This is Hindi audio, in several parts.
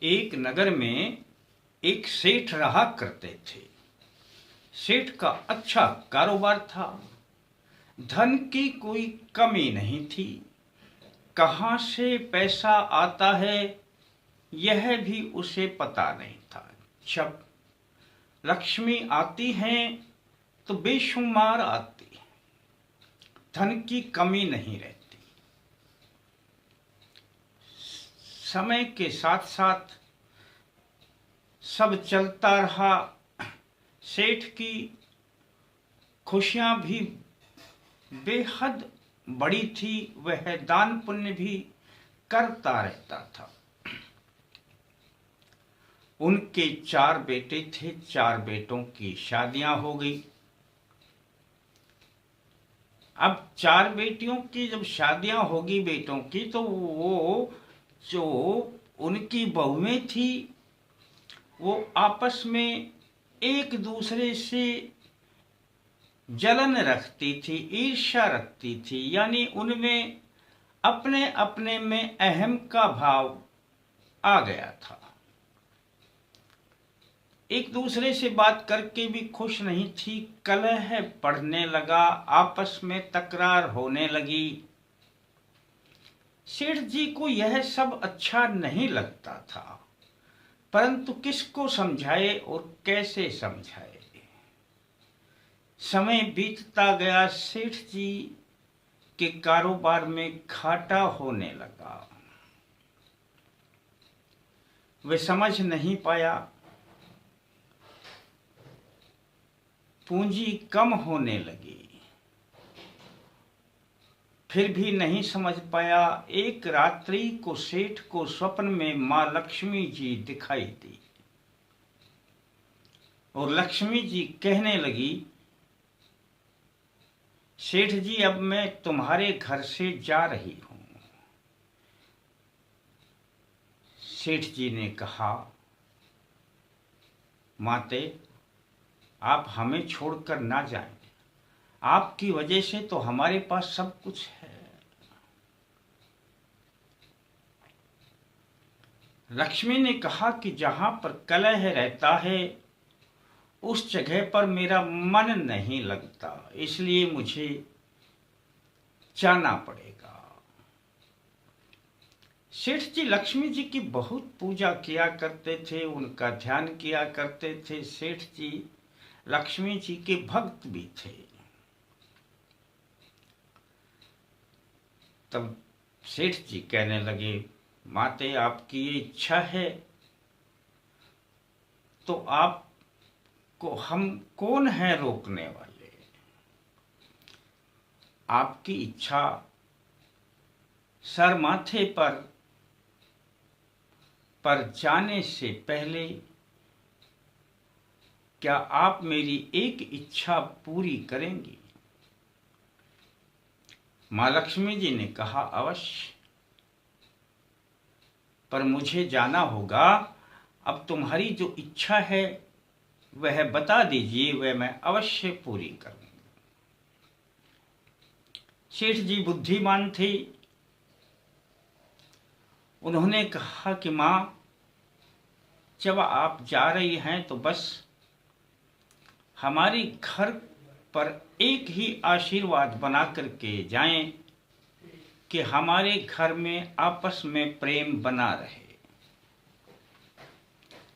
एक नगर में एक सेठ रहा करते थे। सेठ का अच्छा कारोबार था, धन की कोई कमी नहीं थी। कहाँ से पैसा आता है यह भी उसे पता नहीं था। जब लक्ष्मी आती है तो बेशुमार आती, धन की कमी नहीं रहती। समय के साथ साथ सब चलता रहा। सेठ की खुशियां भी बेहद बड़ी थी, वह दान पुण्य भी करता रहता था। उनके 4 बेटे थे, 4 बेटों की शादियां हो गई। अब 4 बेटियों की जब शादियां होगी बेटों की, तो वो जो उनकी बहुएं थी वो आपस में एक दूसरे से जलन रखती थी, ईर्ष्या रखती थी। यानी उनमें अपने अपने में अहम का भाव आ गया था। एक दूसरे से बात करके भी खुश नहीं थी। कलह बढ़ने लगा, आपस में तकरार होने लगी। सेठ जी को यह सब अच्छा नहीं लगता था, परंतु किसको समझाए और कैसे समझाए। समय बीतता गया, सेठ जी के कारोबार में घाटा होने लगा। वे समझ नहीं पाया, पूंजी कम होने लगी। फिर भी नहीं समझ पाया। एक रात्रि को सेठ को स्वप्न में मां लक्ष्मी जी दिखाई दी और लक्ष्मी जी कहने लगी, सेठ जी अब मैं तुम्हारे घर से जा रही हूं। सेठ जी ने कहा, माते आप हमें छोड़कर ना जाएं, आपकी वजह से तो हमारे पास सब कुछ है। लक्ष्मी ने कहा कि जहां पर कलह रहता है उस जगह पर मेरा मन नहीं लगता, इसलिए मुझे जाना पड़ेगा। सेठ जी लक्ष्मी जी की बहुत पूजा किया करते थे, उनका ध्यान किया करते थे। सेठ जी लक्ष्मी जी के भक्त भी थे। तब सेठ जी कहने लगे, माते आपकी ये इच्छा है तो आपको हम कौन है रोकने वाले। आपकी इच्छा सर माथे पर जाने से पहले क्या आप मेरी एक इच्छा पूरी करेंगी। मां लक्ष्मी जी ने कहा, अवश्य, पर मुझे जाना होगा। अब तुम्हारी जो इच्छा है वह बता दीजिए, वह मैं अवश्य पूरी करूंगा। सेठ जी बुद्धिमान थे। उन्होंने कहा कि मां, जब आप जा रही हैं तो बस हमारे घर पर एक ही आशीर्वाद बना करके जाएं कि हमारे घर में आपस में प्रेम बना रहे।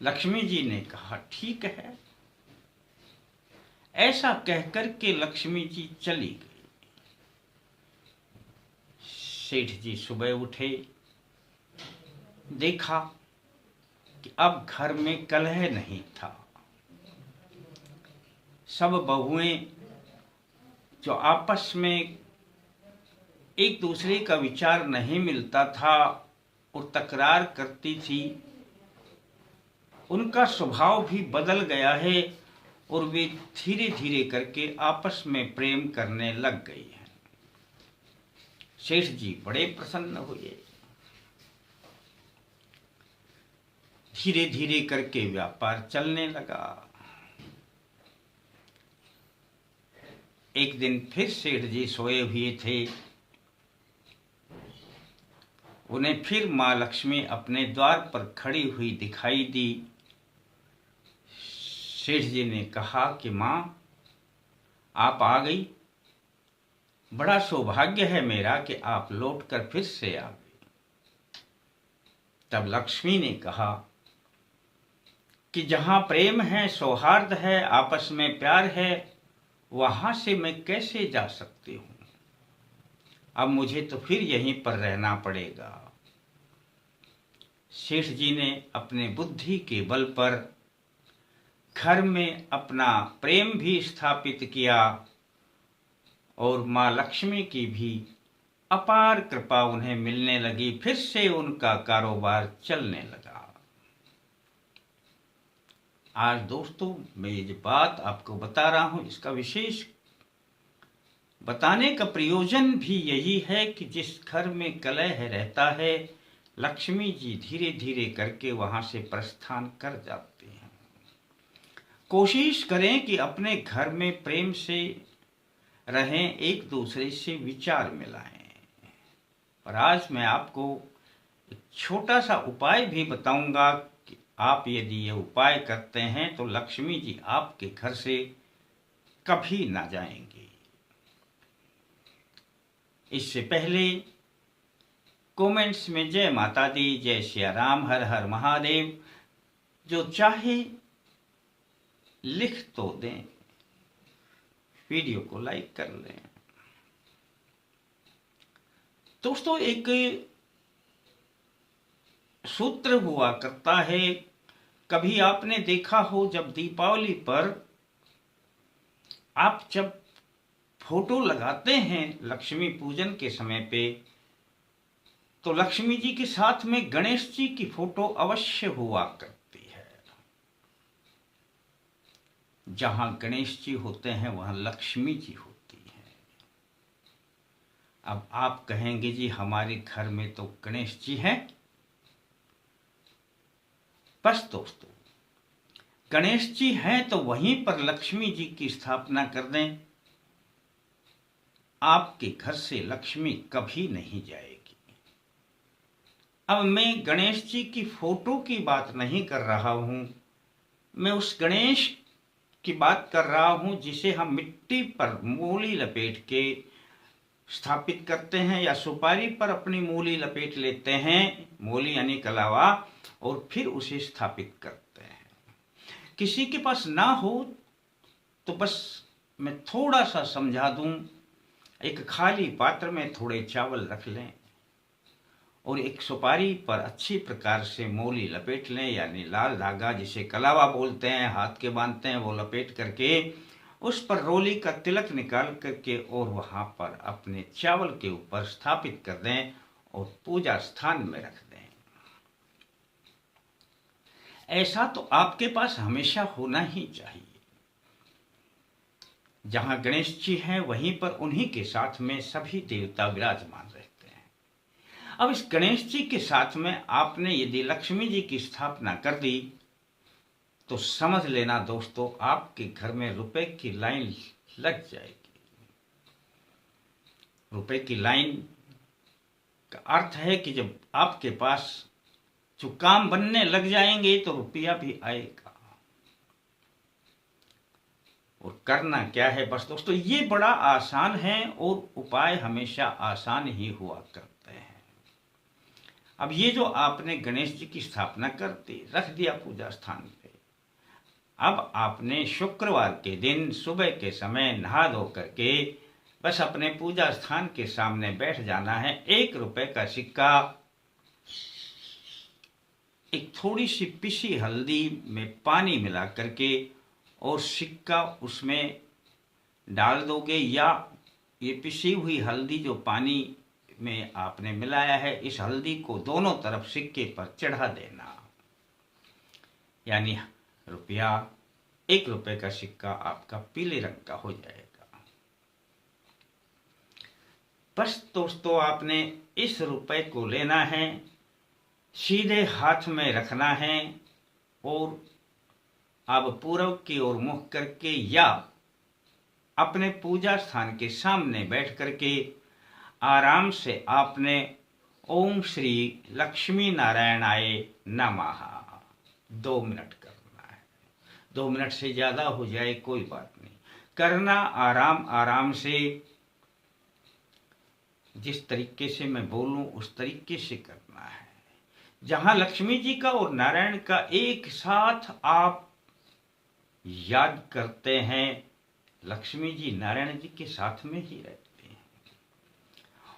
लक्ष्मी जी ने कहा, ठीक है। ऐसा कहकर के लक्ष्मी जी चली गई। सेठ जी सुबह उठे, देखा कि अब घर में कलह नहीं था। सब बहुएं जो आपस में एक दूसरे का विचार नहीं मिलता था और तकरार करती थी, उनका स्वभाव भी बदल गया है और वे धीरे धीरे करके आपस में प्रेम करने लग गई हैं। सेठ जी बड़े प्रसन्न हुए। धीरे धीरे करके व्यापार चलने लगा। एक दिन फिर सेठ जी सोए हुए थे। उन्हें फिर माँ लक्ष्मी अपने द्वार पर खड़ी हुई दिखाई दी। सेठ जी ने कहा कि माँ, आप आ गई। बड़ा सौभाग्य है मेरा कि आप लौटकर फिर से आ गई। तब लक्ष्मी ने कहा कि जहां प्रेम है, सौहार्द है, आपस में प्यार है, वहां से मैं कैसे जा सकती हूं। अब मुझे तो फिर यहीं पर रहना पड़ेगा। सेठ जी ने अपने बुद्धि के बल पर घर में अपना प्रेम भी स्थापित किया और माँ लक्ष्मी की भी अपार कृपा उन्हें मिलने लगी। फिर से उनका कारोबार चलने लगा। आज दोस्तों मैं ये जो बात आपको बता रहा हूं, इसका विशेष बताने का प्रयोजन भी यही है कि जिस घर में कलह रहता है, लक्ष्मी जी धीरे धीरे करके वहां से प्रस्थान कर जाते हैं। कोशिश करें कि अपने घर में प्रेम से रहें, एक दूसरे से विचार मिलाएं। और आज मैं आपको एक छोटा सा उपाय भी बताऊंगा कि आप यदि ये उपाय करते हैं तो लक्ष्मी जी आपके घर से कभी ना जाएंगे। इससे पहले कमेंट्स में जय माता दी, जय सिया राम, हर हर महादेव जो चाहे लिख तो दें, वीडियो को लाइक कर लें। दोस्तों एक सूत्र हुआ करता है, कभी आपने देखा हो जब दीपावली पर आप जब फोटो लगाते हैं लक्ष्मी पूजन के समय पे, तो लक्ष्मी जी के साथ में गणेश जी की फोटो अवश्य हुआ करती है। जहां गणेश जी होते हैं वहां लक्ष्मी जी होती है। अब आप कहेंगे जी हमारे घर में तो गणेश जी हैं। बस दोस्तों, गणेश जी हैं तो वहीं पर लक्ष्मी जी की स्थापना कर दें, आपके घर से लक्ष्मी कभी नहीं जाएगी। अब मैं गणेश जी की फोटो की बात नहीं कर रहा हूं, मैं उस गणेश की बात कर रहा हूं जिसे हम मिट्टी पर मूली लपेट के स्थापित करते हैं या सुपारी पर अपनी मूली लपेट लेते हैं, मूली यानी कलावा, और फिर उसे स्थापित करते हैं। किसी के पास ना हो तो बस मैं थोड़ा सा समझा दूं। एक खाली पात्र में थोड़े चावल रख लें और एक सुपारी पर अच्छी प्रकार से मूली लपेट लें, यानी लाल धागा जिसे कलावा बोलते हैं, हाथ के बांधते हैं, वो लपेट करके उस पर रोली का तिलक निकाल करके और वहां पर अपने चावल के ऊपर स्थापित कर दें और पूजा स्थान में रख दें। ऐसा तो आपके पास हमेशा होना ही चाहिए। जहां गणेश जी हैं वहीं पर उन्हीं के साथ में सभी देवता विराजमान रहते हैं। अब इस गणेश जी के साथ में आपने यदि लक्ष्मी जी की स्थापना कर दी तो समझ लेना दोस्तों, आपके घर में रुपए की लाइन लग जाएगी। रुपए की लाइन का अर्थ है कि जब आपके पास जो काम बनने लग जाएंगे तो रुपया भी आएगा। और करना क्या है, बस दोस्तों ये बड़ा आसान है और उपाय हमेशा आसान ही हुआ करते हैं। अब ये जो आपने गणेश जी की स्थापना कर दी, रख दिया पूजा स्थान पे, अब आपने शुक्रवार के दिन सुबह के समय नहा धो करके बस अपने पूजा स्थान के सामने बैठ जाना है। 1 रुपए का सिक्का एक थोड़ी सी पिसी हल्दी में पानी मिला करके और सिक्का उसमें डाल दोगे, या ये पिसी हुई हल्दी जो पानी में आपने मिलाया है, इस हल्दी को दोनों तरफ सिक्के पर चढ़ा देना, यानी रुपया 1 रुपए का सिक्का आपका पीले रंग का हो जाएगा। बस दोस्तों आपने इस रुपए को लेना है, सीधे हाथ में रखना है और अब पूर्व की ओर मुख करके या अपने पूजा स्थान के सामने बैठ करके आराम से आपने ओम श्री लक्ष्मी नारायणाय नमः। 2 मिनट करना है। 2 मिनट से ज्यादा हो जाए कोई बात नहीं, करना आराम आराम से। जिस तरीके से मैं बोलूं उस तरीके से करना है। जहां लक्ष्मी जी का और नारायण का एक साथ आप याद करते हैं, लक्ष्मी जी नारायण जी के साथ में ही रहते हैं।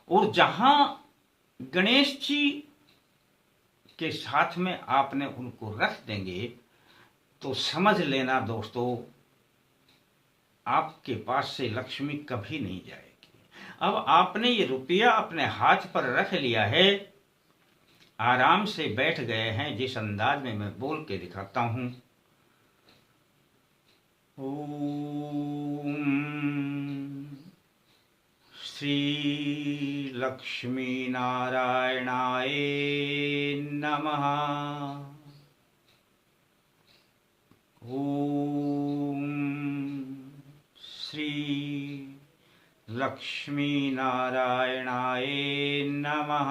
और जहां गणेश जी के साथ में आपने उनको रख देंगे तो समझ लेना दोस्तों, आपके पास से लक्ष्मी कभी नहीं जाएगी। अब आपने ये रुपया अपने हाथ पर रख लिया है, आराम से बैठ गए हैं। जिस अंदाज में मैं बोल के दिखाता हूं, ओम श्री लक्ष्मी नारायणाय नमः। ओम श्री लक्ष्मी नारायणाय नमः।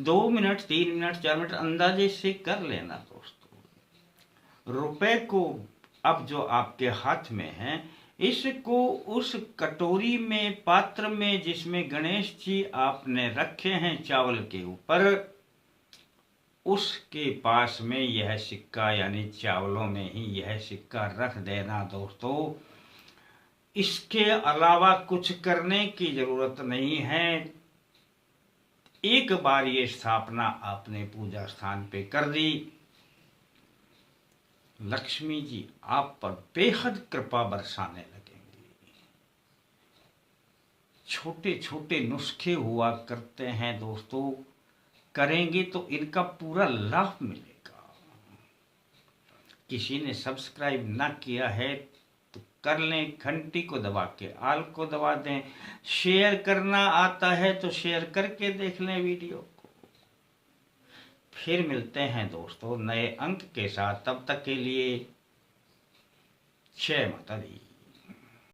2 मिनट 3 मिनट 4 मिनट अंदाजे से कर लेना दोस्तों। रुपए को अब जो आपके हाथ में है, इसको उस कटोरी में, पात्र में जिसमें गणेश जी आपने रखे हैं चावल के ऊपर, उसके पास में यह सिक्का, यानी चावलों में ही यह सिक्का रख देना दोस्तों। इसके अलावा कुछ करने की जरूरत नहीं है। एक बार ये स्थापना आपने पूजा स्थान पे कर दी, लक्ष्मी जी आप पर बेहद कृपा बरसाने लगेंगी। छोटे छोटे नुस्खे हुआ करते हैं दोस्तों, करेंगे तो इनका पूरा लाभ मिलेगा। किसी ने सब्सक्राइब ना किया है तो कर लें, घंटी को दबा के आल को दबा दें। शेयर करना आता है तो शेयर करके देख लें वीडियो को। फिर मिलते हैं दोस्तों नए अंक के साथ, तब तक के लिए जय माता दी।